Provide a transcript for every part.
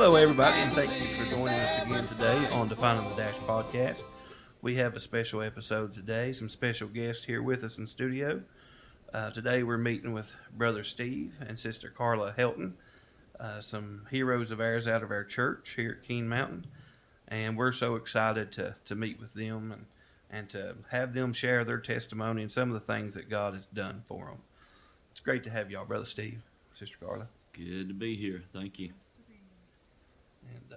Hello, everybody, and thank you for joining us again today on Defining the Dash podcast. We have a special episode today, some special guests here with us in studio. Today we're meeting with Brother Steve and Sister Carla Hylton, some heroes of ours out of our church here at Keene Mountain, and we're so excited to meet with them and to have them share their testimony and some of the things that God has done for them. It's great to have y'all, Brother Steve, Sister Carla. Good to be here. Thank you. And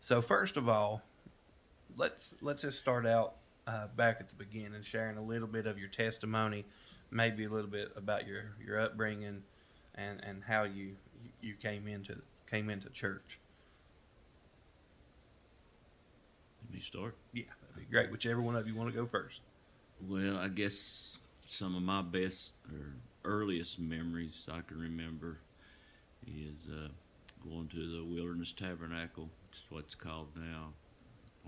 so first of all, let's just start out back at the beginning, sharing a little bit of your testimony, maybe a little bit about your upbringing and how you came into church. Let me start. Yeah, that'd be great. Whichever one of you want to go first. Well, I guess some of my best or earliest memories I can remember is going to the Wilderness Tabernacle. It's what it's called now,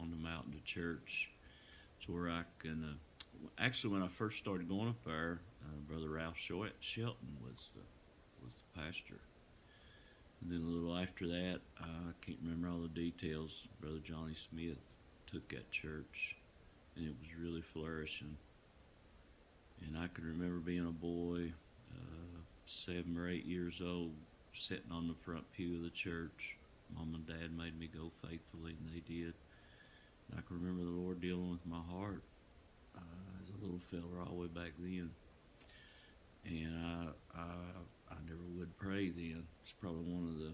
on the mountain to church. It's where I can. Actually, when I first started going up there, Brother Ralph Shelton was the pastor. And then a little after that, I can't remember all the details. Brother Johnny Smith took that church, and it was really flourishing. And I can remember being a boy, 7 or 8 years old, sitting on the front pew of the church. Mom and Dad made me go faithfully, and they did. And I can remember the Lord dealing with my heart as a little fella all the way back then. And I never would pray then. It's probably one of the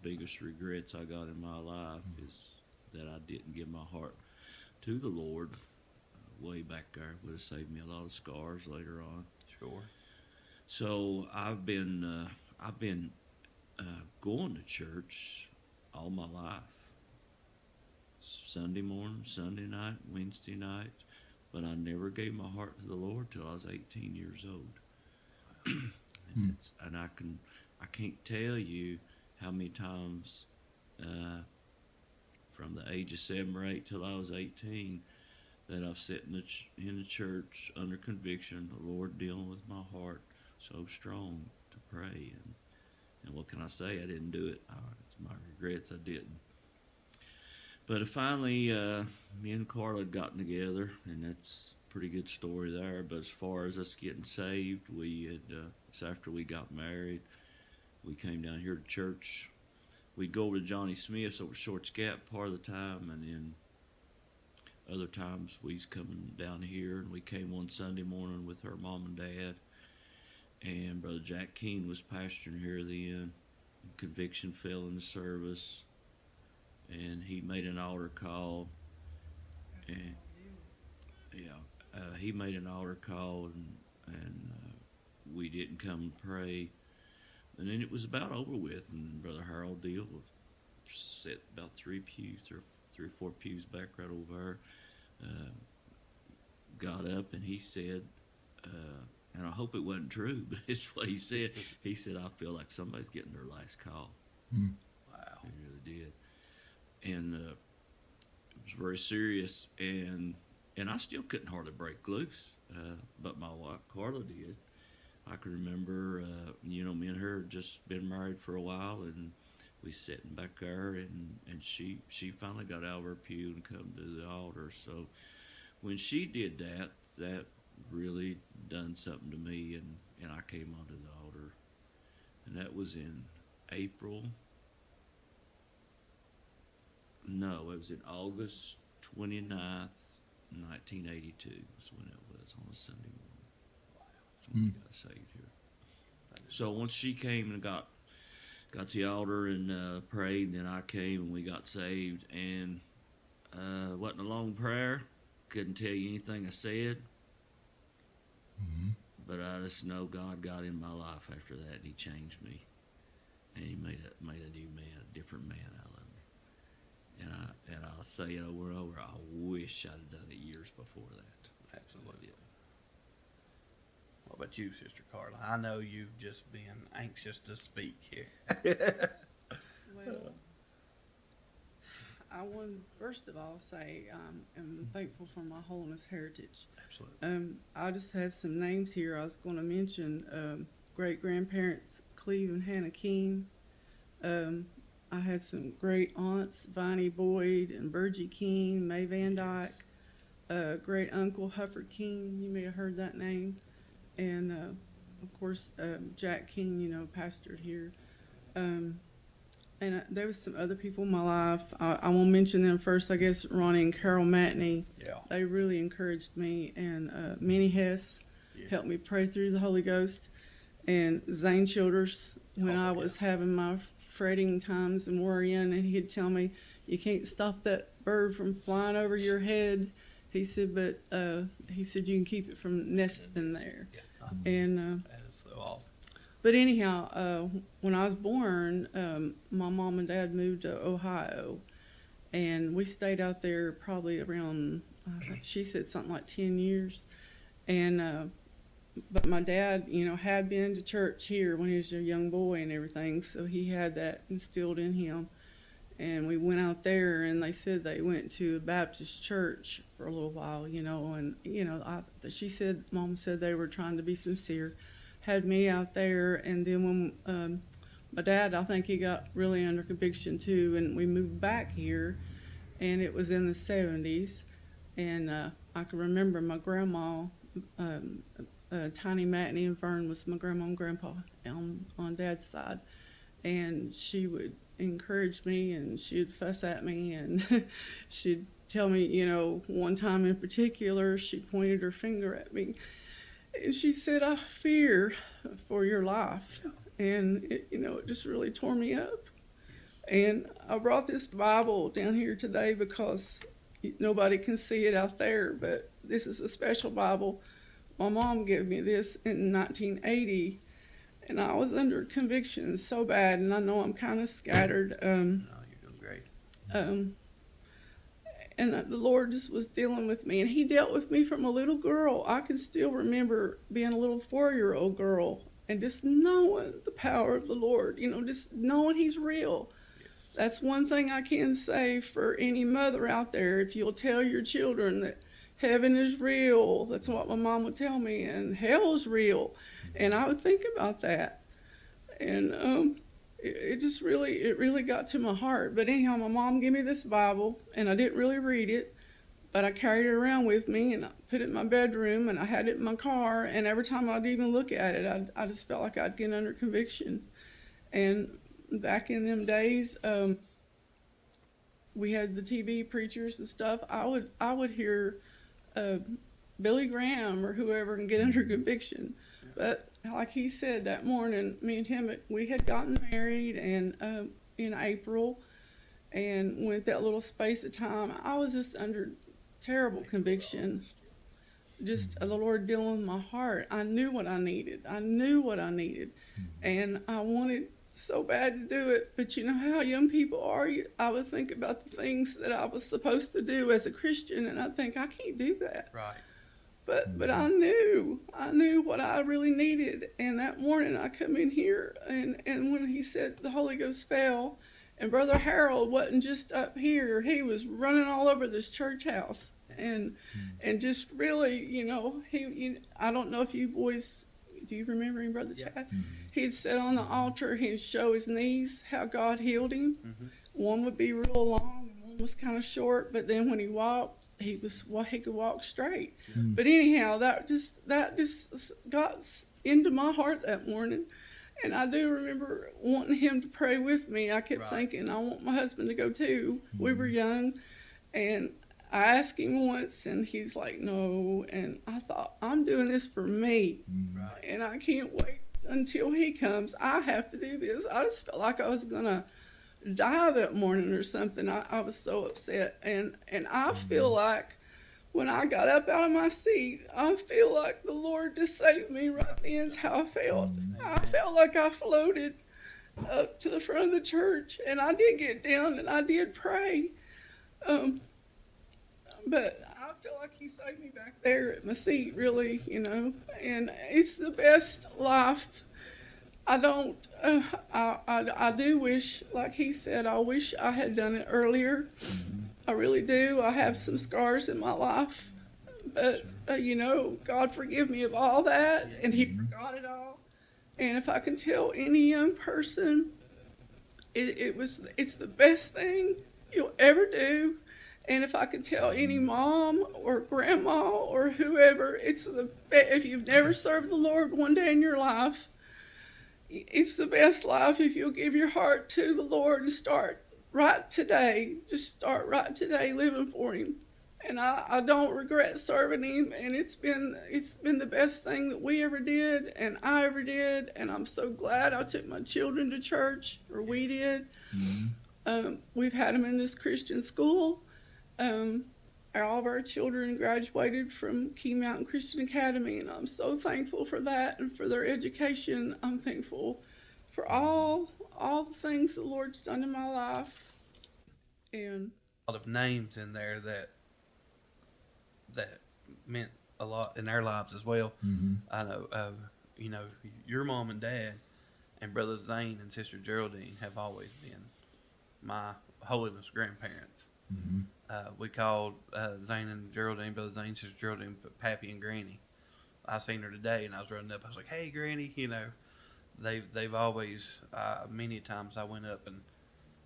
biggest regrets I got in my life is that I didn't give my heart to the Lord way back there. It would have saved me a lot of scars later on. Sure. So I've been going to church all my life. Sunday morning, Sunday night, Wednesday night, but I never gave my heart to the Lord till I was 18 years old. And I can't tell you how many times from the age of 7 or 8 till I was 18 that I've sat in the church under conviction, the Lord dealing with my heart so strong to pray. And what can I say? I didn't do it. It's my regrets I didn't. But finally, me and Carla had gotten together, and that's a pretty good story there. But as far as us getting saved, it's after we got married, we came down here to church. We'd go over to Johnny Smith's over Shorts Gap part of the time, and then other times we's coming down here, and we came one Sunday morning with her mom and dad. And Brother Jack Keene was pastoring here then. Conviction fell in the service, and he made an altar call. And he made an altar call, and we didn't come and pray. And then it was about over with, and Brother Harold Deal sat about 3 or 4 pews back right over there. Got up and he said, and I hope it wasn't true, but it's what he said. He said, I feel like somebody's getting their last call. Wow. He really did. And it was very serious, and I still couldn't hardly break loose, but my wife, Carla, did. I can remember, me and her had just been married for a while, and we sitting back there, and she finally got out of her pew and come to the altar. So when she did that really done something to me, and I came onto the altar. And that was in it was in August 29th, 1982 was when it was, on a Sunday morning. Wow. That's when we got saved here. So once she came and got to the altar and prayed, and then I came and we got saved, and wasn't a long prayer. Couldn't tell you anything I said. But I just know God got in my life after that, and He changed me, and He made a new man, a different man out of me. And I'll say it over and over. I wish I'd have done it years before that. Absolutely. What about you, Sister Carla? I know you've just been anxious to speak here. Well, I want to first of all say I'm thankful for my holiness heritage. Absolutely. I just had some names here. I was going to mention great grandparents Cleve and Hannah Keene, I had some great aunts, Viney Boyd and Virgie King, May Van Dyke, great uncle Hufford King, you may have heard that name, and of course Jack King, pastored here. And there was some other people in my life. I won't mention them first. I guess Ronnie and Carol Matney. Yeah. They really encouraged me. And Minnie Hess helped me pray through the Holy Ghost. And Zane Childers, when I was having my fretting times and worrying, and he'd tell me, "You can't stop that bird from flying over your head." He said, "But he said you can keep it from nesting there." Yeah. And That is so awesome. but anyhow, when I was born, my mom and dad moved to Ohio, and we stayed out there probably around, she said something like 10 years. And but my dad, had been to church here when he was a young boy and everything, so he had that instilled in him. And we went out there, and they said they went to a Baptist church for a little while, and she said, Mom said they were trying to be sincere. Had me out there, and then when my dad, I think he got really under conviction too, and we moved back here, and it was in the 70s, and I can remember my grandma, Tiny Matney and Vern was my grandma and grandpa on Dad's side, and she would encourage me, and she'd fuss at me, and she'd tell me, one time in particular, she pointed her finger at me. And she said, "I fear for your life." And, it just really tore me up. And I brought this Bible down here today because nobody can see it out there, but this is a special Bible. My mom gave me this in 1980, and I was under conviction so bad, and I know I'm kind of scattered. No, you're doing great. And the Lord just was dealing with me, and he dealt with me from a little girl. I can still remember being a little 4-year-old girl and just knowing the power of the Lord, just knowing he's real. Yes. That's one thing I can say for any mother out there. If you'll tell your children that heaven is real, that's what my mom would tell me, and hell is real. And I would think about that. And it really got to my heart. But anyhow, my mom gave me this Bible, and I didn't really read it, but I carried it around with me, and I put it in my bedroom, and I had it in my car, and every time I'd even look at it, I just felt like I'd get under conviction. And back in them days, we had the TV preachers and stuff. I would hear Billy Graham or whoever and get under conviction. But like he said that morning, me and him, we had gotten married and in April, and with that little space of time, I was just under terrible conviction. Just the Lord dealing with my heart. I knew what I needed. And I wanted so bad to do it. But you know how young people are. I would think about the things that I was supposed to do as a Christian, and I think I can't do that. Right. But I knew what I really needed. And that morning I come in here, and when he said the Holy Ghost fell, and Brother Harold wasn't just up here, he was running all over this church house. And just really, I don't know if you boys, do you remember him, Brother Chad? He'd sit on the altar, he'd show his knees, how God healed him. Mm-hmm. One would be real long, and one was kind of short, but then when he walked, he could walk straight. But anyhow, that just got into my heart that morning, and I do remember wanting him to pray with me. I kept thinking, I want my husband to go too. We were young, and I asked him once, and he's like, no. And I thought, I'm doing this for me, and I can't wait until he comes. I have to do this. I just felt like I was gonna die that morning or something. I was so upset, and I feel like when I got up out of my seat, I feel like the Lord just saved me right then. Is how I felt. I felt like I floated up to the front of the church, and I did get down and I did pray, but I feel like he saved me back there at my seat, really, and it's the best life. I don't, I do wish, like he said, I wish I had done it earlier. I really do. I have some scars in my life, but, God forgive me of all that, and he forgot it all. And if I can tell any young person, It's the best thing you'll ever do. And if I could tell any mom or grandma or whoever, if you've never served the Lord one day in your life, it's the best life if you'll give your heart to the Lord and start right today. Just start right today living for Him. And I don't regret serving Him, and it's been the best thing that we ever did and I ever did, and I'm so glad I took my children to church, or we did. We've had them in this Christian school. All of our children graduated from Key Mountain Christian Academy, and I'm so thankful for that and for their education. I'm thankful for all the things the Lord's done in my life. And A lot of names in there that meant a lot in their lives as well. I know, your mom and dad and Brother Zane and Sister Geraldine have always been my holiness grandparents. We called Zane and Geraldine, Brother Zane, Sister Geraldine, Pappy and Granny. I seen her today, and I was running up. I was like, "Hey, Granny," They've always many times I went up and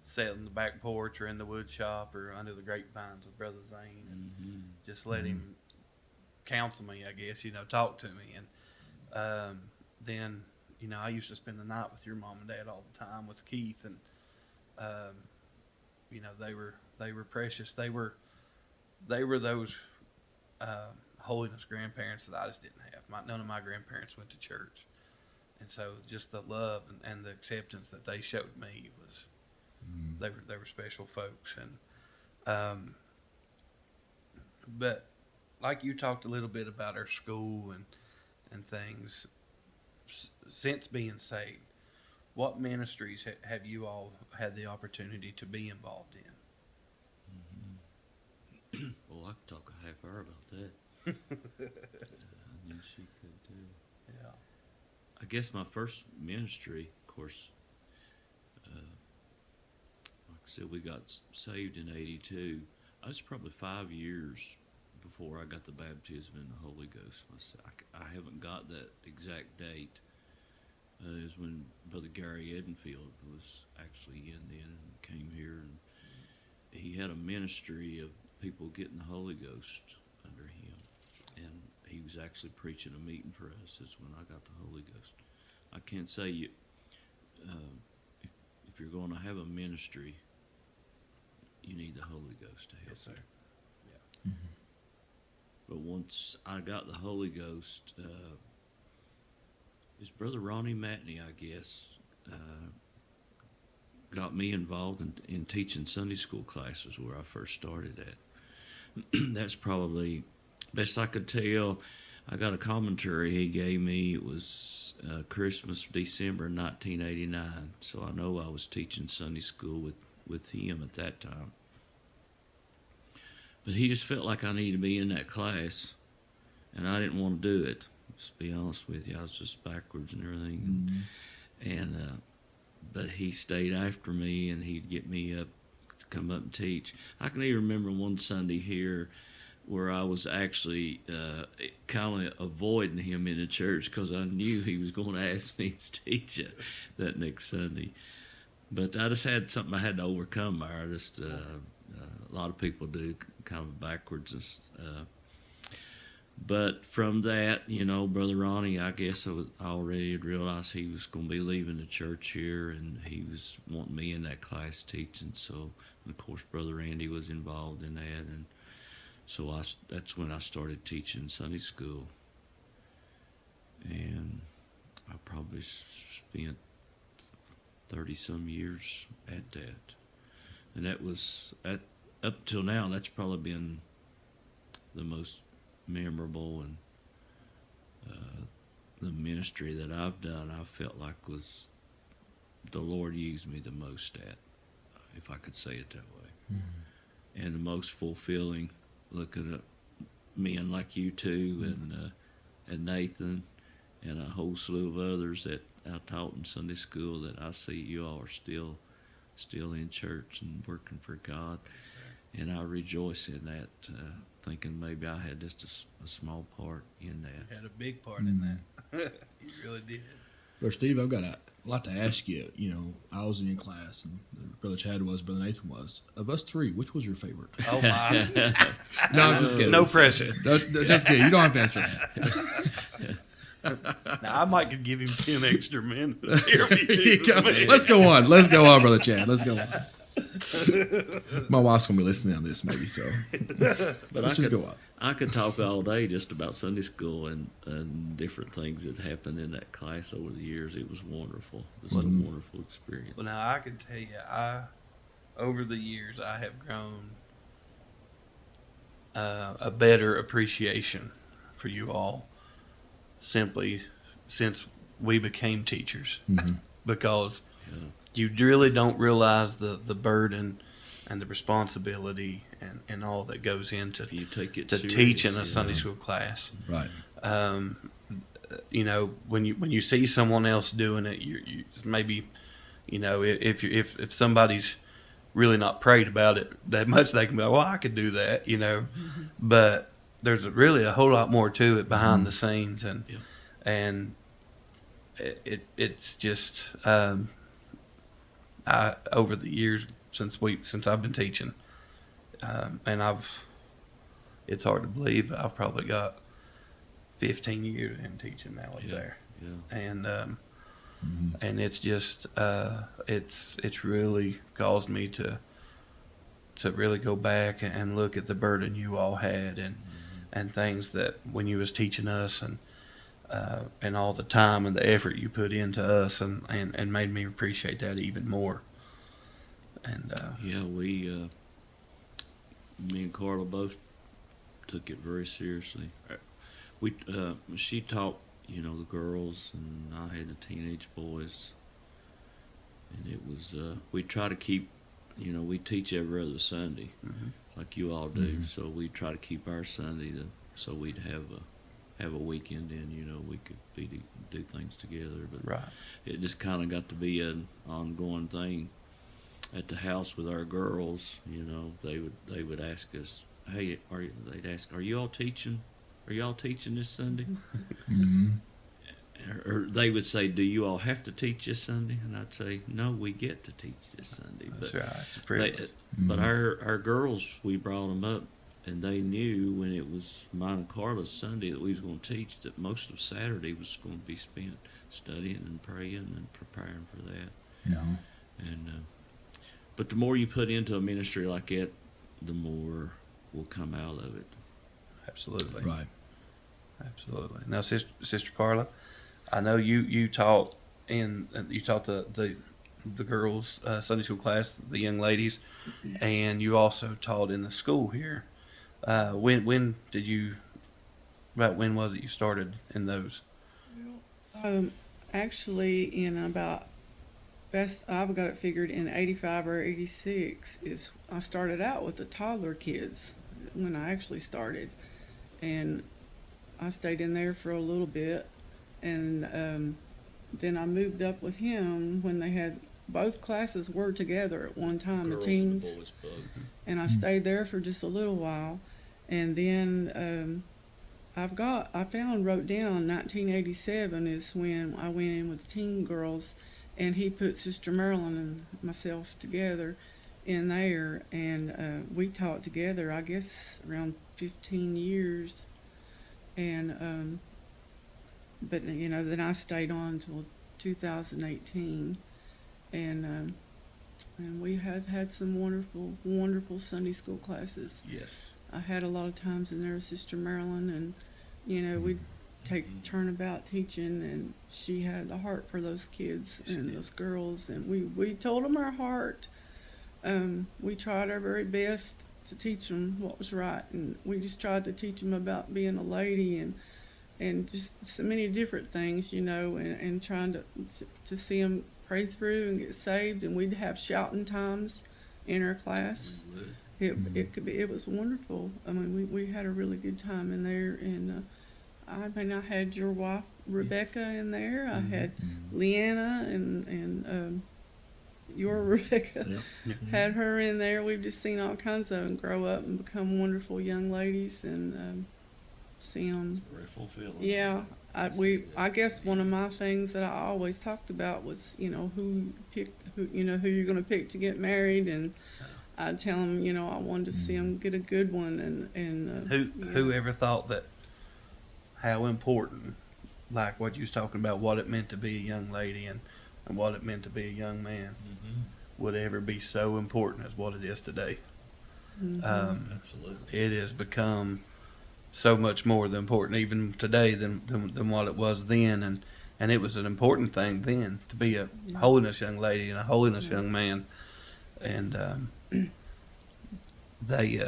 sat on the back porch or in the wood shop or under the grapevines with Brother Zane and just let him counsel me, I guess, talk to me. And then, I used to spend the night with your mom and dad all the time with Keith, and they were precious. They were those holiness grandparents that I just didn't have. None of my grandparents went to church, and so just the love and the acceptance that they showed me was they were special folks. And but like you talked a little bit about our school and things since being saved. What ministries have you all had the opportunity to be involved in? Well, I could talk a half hour about that. I knew she could too. Yeah. I guess my first ministry, of course, like I said, we got saved in '82. I was probably 5 years before I got the baptism in the Holy Ghost. I haven't got that exact date. It was when Brother Gary Edenfield was actually in then and came here, and he had a ministry of people getting the Holy Ghost under him, and he was actually preaching a meeting for us. Is when I got the Holy Ghost. I can't say you if you're going to have a ministry, you need the Holy Ghost to help. Yes, sir. Yeah. But once I got the Holy Ghost, his brother Ronnie Matney, I guess, got me involved in teaching Sunday school classes where I first started at. That's probably best I could tell. I got a commentary he gave me. It was Christmas, December 1989. So I know I was teaching Sunday school with him at that time. But he just felt like I needed to be in that class, and I didn't want to do it. Just to be honest with you, I was just backwards and everything. But he stayed after me, and he'd get me up to come up and teach. I can even remember one Sunday here where I was actually kind of avoiding him in the church because I knew he was going to ask me to teach it that next Sunday. But I just had something I had to overcome there. A lot of people do, kind of backwards. But from that, Brother Ronnie, I guess I already had realized he was going to be leaving the church here, and he was wanting me in that class teaching. So, and of course, Brother Andy was involved in that, and so that's when I started teaching Sunday school. And I probably spent 30-some years at that. And that was, up till now, that's probably been the most memorable and the ministry that I've done, I felt like was the Lord used me the most at, if I could say it that way. And the most fulfilling, looking at men like you two and Nathan and a whole slew of others that I taught in Sunday school, that I see you all are still in church and working for God. And I rejoice in that, thinking maybe I had just a small part in that. You had a big part in that. You really did. Brother Steve, I've got a lot to ask you. You know, I was in your class, and Brother Chad was, Brother Nathan was. Of us three, which was your favorite? Oh my! No, I'm just kidding. No pressure. Just kidding. You don't have to answer that. Now I might could give him 10 extra minutes. Here he chooses me. Let's go on. Let's go on, Brother Chad. Let's go on. My wife's gonna be listening on this, maybe. So, But let's just go on. I could talk all day just about Sunday school and different things that happened in that class over the years. It was wonderful. It was a wonderful experience. Well, now I can tell you, over the years, I have grown a better appreciation for you all, simply since we became teachers, because you really don't realize the burden and the responsibility and all that goes into If you take it to serious, teaching a Sunday school class. Right. You know, when you see someone else doing it, you maybe, you know, if somebody's really not prayed about it that much, they can be like, well, I could do that, you know. But there's really a whole lot more to it behind the scenes, and it's just over the years since I've been teaching, and it's hard to believe, but I've probably got 15 years in teaching now up there. And it's just it's really caused me to really go back and look at the burden you all had and things that when you was teaching us and all the time and the effort you put into us and made me appreciate that even more. And me and Carla both took it very seriously. She taught, you know, the girls, and I had the teenage boys, and it was we try to keep, you know, we teach every other Sunday, like you all do. So we try to keep our Sunday so we'd have a weekend in, you know, we could do things together. But it just kind of got to be an ongoing thing at the house with our girls. You know, they would ask us, hey, they'd ask, are you all teaching? Are you all teaching this Sunday? Or they would say, do you all have to teach this Sunday? And I'd say, no, we get to teach this Sunday. That's right. It's a privilege. But our girls, we brought them up, and they knew when it was mine and Carla's Sunday that we was going to teach, that most of Saturday was going to be spent studying and praying and preparing for that. Yeah. And but the more you put into a ministry like that, the more will come out of it. Absolutely. Right. Absolutely. Now, Sister Carla, I know you taught the girls Sunday school class, the young ladies, and you also taught in the school here. When was it you started in those? Actually, in about I've got it figured in 85 or 86 is I started out with the toddler kids when I actually started, and I stayed in there for a little bit, and then I moved up with him when they had both classes were together at one time, the teens, and the boys both. and I stayed there for just a little while, and then wrote down 1987 is when I went in with teen girls, and he put Sister Marilyn and myself together in there, and we taught together, I guess, around 15 years. And but you know, then I stayed on until 2018, and we have had some wonderful Sunday school classes. Yes. I had a lot of times in there with Sister Marilyn, and you know, we'd take turnabout teaching, and she had the heart for those kids and those girls, and we told them our heart. We tried our very best to teach them what was right, and we just tried to teach them about being a lady and just so many different things, you know, and trying to see them pray through and get saved. And we'd have shouting times in our class. It was wonderful. I mean, we had a really good time in there, and I had your wife Rebecca in there. I had Leanna and your Rebecca had her in there. We've just seen all kinds of them grow up and become wonderful young ladies, and see them. Very fulfilling. Yeah, I guess one of my things that I always talked about was, who who you're going to pick to get married, and I'd tell them, I wanted to see them get a good one, and Who ever thought that how important, like what you was talking about, what it meant to be a young lady and what it meant to be a young man, would ever be so important as what it is today? Absolutely. It has become so much more than important even today than what it was then, and it was an important thing then to be a holiness young lady and a holiness young man, and they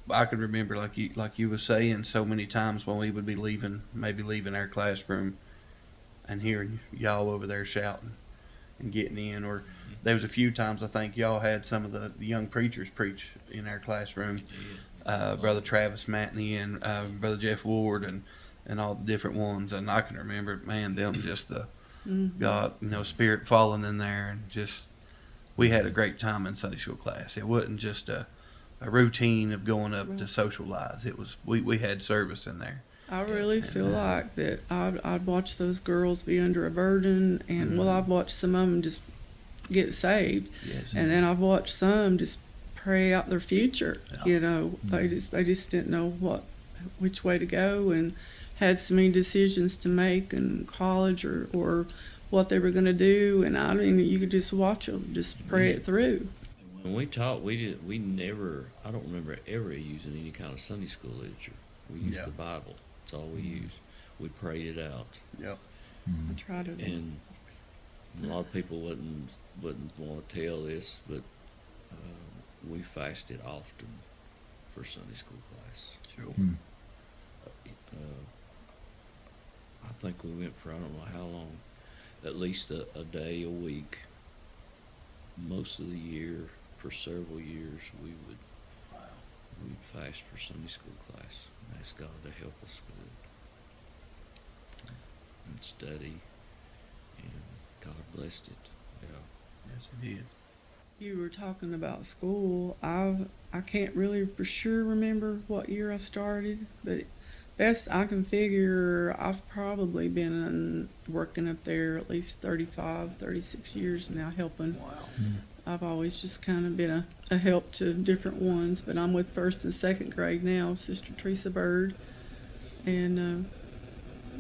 I can remember like you were saying so many times when we would be leaving our classroom and hearing y'all over there shouting and getting in, or there was a few times I think y'all had some of the young preachers preach in our classroom. Brother Travis Matney and Brother Jeff Ward and all the different ones, and I can remember, man, them just the God, Spirit falling in there, and just we had a great time in Sunday school class. It wasn't just a routine of going up to socialize. It was we had service in there. I really feel like that I'd watch those girls be under a burden, and I've watched some of them just get saved, and then I've watched some just pray out their future. They just didn't know which way to go, and had so many decisions to make in college or what they were going to do, and I mean, you could just watch them just pray it through. When we taught, we never, I don't remember ever using any kind of Sunday school literature. We used the Bible. That's all we used. We prayed it out. Yep. I tried to. And a lot of people wouldn't want to tell this, but we fasted often for Sunday school class. Sure. I think we went for I don't know how long, at least a day a week. Most of the year, for several years, we'd fast for Sunday school class and ask God to help us with it and study, and God blessed it. Yeah. Yes, He did. You were talking about school. I can't really for sure remember what year I started, but best I can figure, I've probably been working up there at least 35, 36 years now, helping. Wow. I've always just kind of been a help to different ones, but I'm with first and second grade now, Sister Teresa Bird, and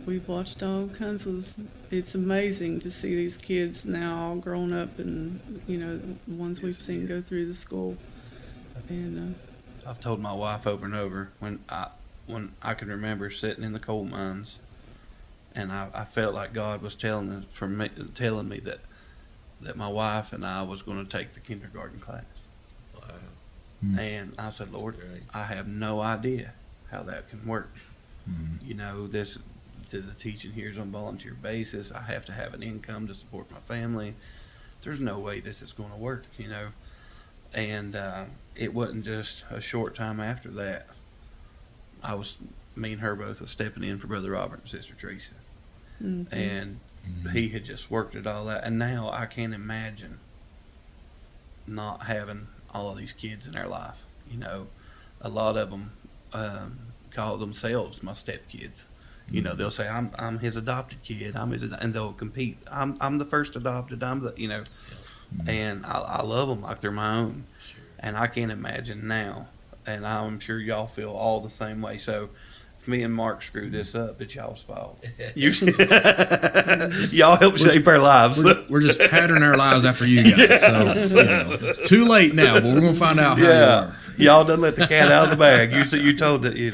we've watched all kinds of. It's amazing to see these kids now all grown up, and the ones we've seen go through the school. And I've told my wife over and over when I can remember sitting in the coal mines, and I felt like God was telling me that my wife and I was going to take the kindergarten class. Wow. And I said, Lord, Great. I have no idea how that can work. The teaching here is on volunteer basis. I have to have an income to support my family. There's no way this is going to work, And it wasn't just a short time after that. Me and her both was stepping in for Brother Robert and Sister Teresa. And he had just worked it all out. And now I can't imagine not having all of these kids in our life. A lot of them call themselves my stepkids. They'll say, I'm his adopted kid. And they'll compete. I'm the first adopted. And I love them like they're my own. Sure. And I can't imagine now. And I'm sure y'all feel all the same way. So if me and Mark screw this up, it's y'all's fault. Y'all help shape our lives. We're just patterning our lives after you guys. So it's too late now, but we're gonna find out how you are. Y'all done let the cat out of the bag. You told that, Hey,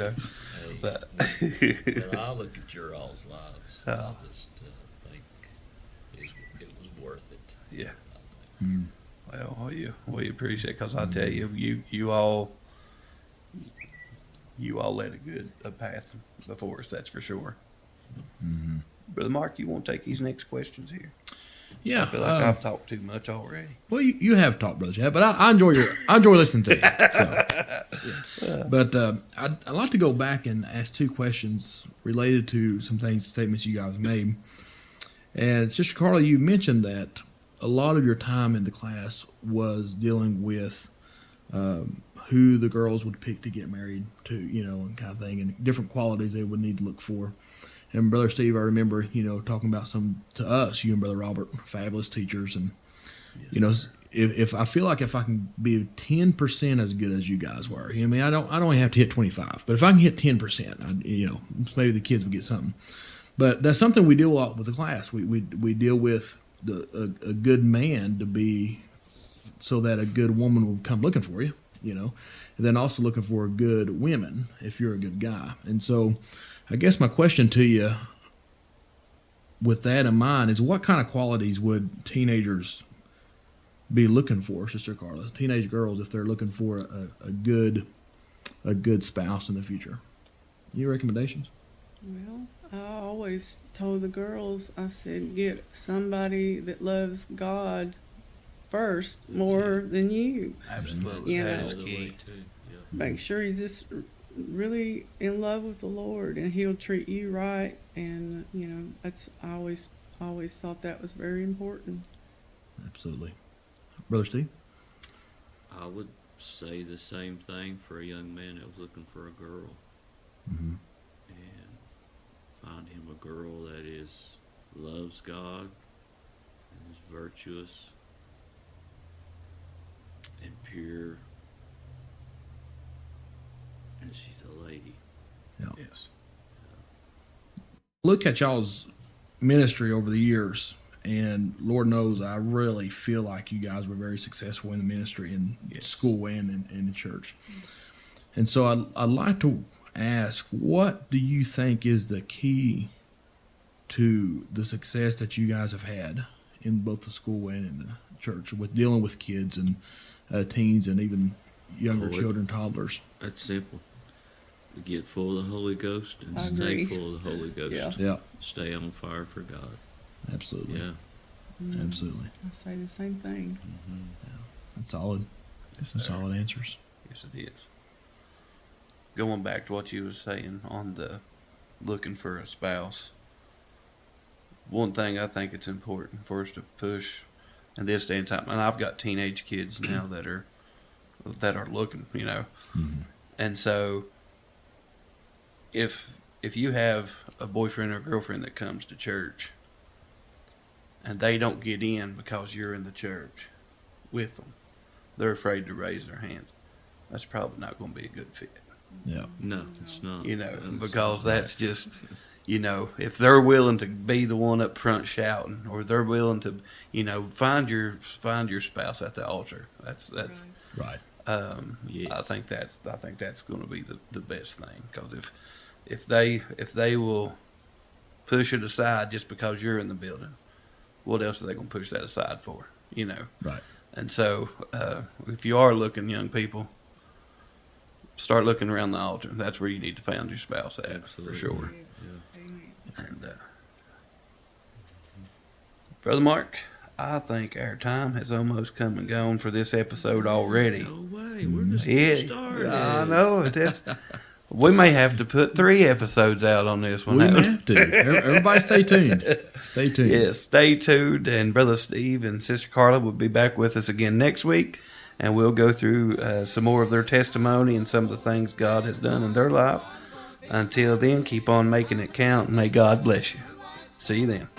But when I look at your all's lives, I just think it was worth it. Yeah. I think. Well, we appreciate it, because I tell you all led a path before us. That's for sure. Brother Mark, you want to take these next questions here? Yeah, I feel like I've talked too much already. Well, you have talked, Brother Chad, but I enjoy listening to you. So. But I'd like to go back and ask two questions related to some statements you guys made. And Sister Carla, you mentioned that a lot of your time in the class was dealing with who the girls would pick to get married to, and kind of thing, and different qualities they would need to look for. And Brother Steve, I remember, talking about some to us, you and Brother Robert, fabulous teachers, and if I feel like if I can be 10% as good as you guys were, I mean, I don't only have to hit 25, but if I can hit 10%, maybe the kids would get something. But that's something we deal a lot with the class. We deal with a good man to be, so that a good woman will come looking for you, and then also looking for good women if you're a good guy. And so I guess my question to you with that in mind is, what kind of qualities would teenagers be looking for, Sister Carla, teenage girls, if they're looking for a good spouse in the future? Any recommendations? Well, I always told the girls, I said, get somebody that loves God first more than you. Absolutely. You That know. is key. Make sure he's just really in love with the Lord, and he'll treat you right. And that's I always thought that was very important. Absolutely. Brother Steve? I would say the same thing for a young man that was looking for a girl. Mm-hmm. And find him a girl that loves God and is virtuous and pure, and she's a lady. Yeah. Yes. Look at y'all's ministry over the years, and Lord knows I really feel like you guys were very successful in the ministry, in school and in church. And so I'd like to ask, what do you think is the key to the success that you guys have had in both the school and in the church with dealing with kids and teens and even younger children, toddlers? That's simple. Get full of the Holy Ghost and I stay agree. full of the Holy Ghost. Yeah. Yeah, Stay on fire for God. absolutely. Yeah. Absolutely. I say the same thing. That's solid. That's some solid answers. Yes, it is. Going back to what you was saying on the looking for a spouse, one thing I think it's important for us to push in this day and time, and I've got teenage kids now that are looking, Mm-hmm. and so if you have a boyfriend or girlfriend that comes to church and they don't get in because you're in the church with them, they're afraid to raise their hand. That's probably not going to be a good fit. Yeah. No, it's not. Because that's just, if they're willing to be the one up front shouting, or they're willing to, find your spouse at the altar. That's Right. Yes. I think that's going to be the best thing, because if they will push it aside just because you're in the building, what else are they going to push that aside for? Right. And so, if you are looking, young people, start looking around the altar. That's where you need to find your spouse at, Absolutely. for sure. Amen. And Brother Mark, I think our time has almost come and gone for this episode already. No way. We're just Yeah, getting started. I know. We may have to put 3 episodes out on this one. We may have to. Everybody stay tuned. Stay tuned. Yes, stay tuned. And Brother Steve and Sister Carla will be back with us again next week. And we'll go through some more of their testimony and some of the things God has done in their life. Until then, keep on making it count. And may God bless you. See you then.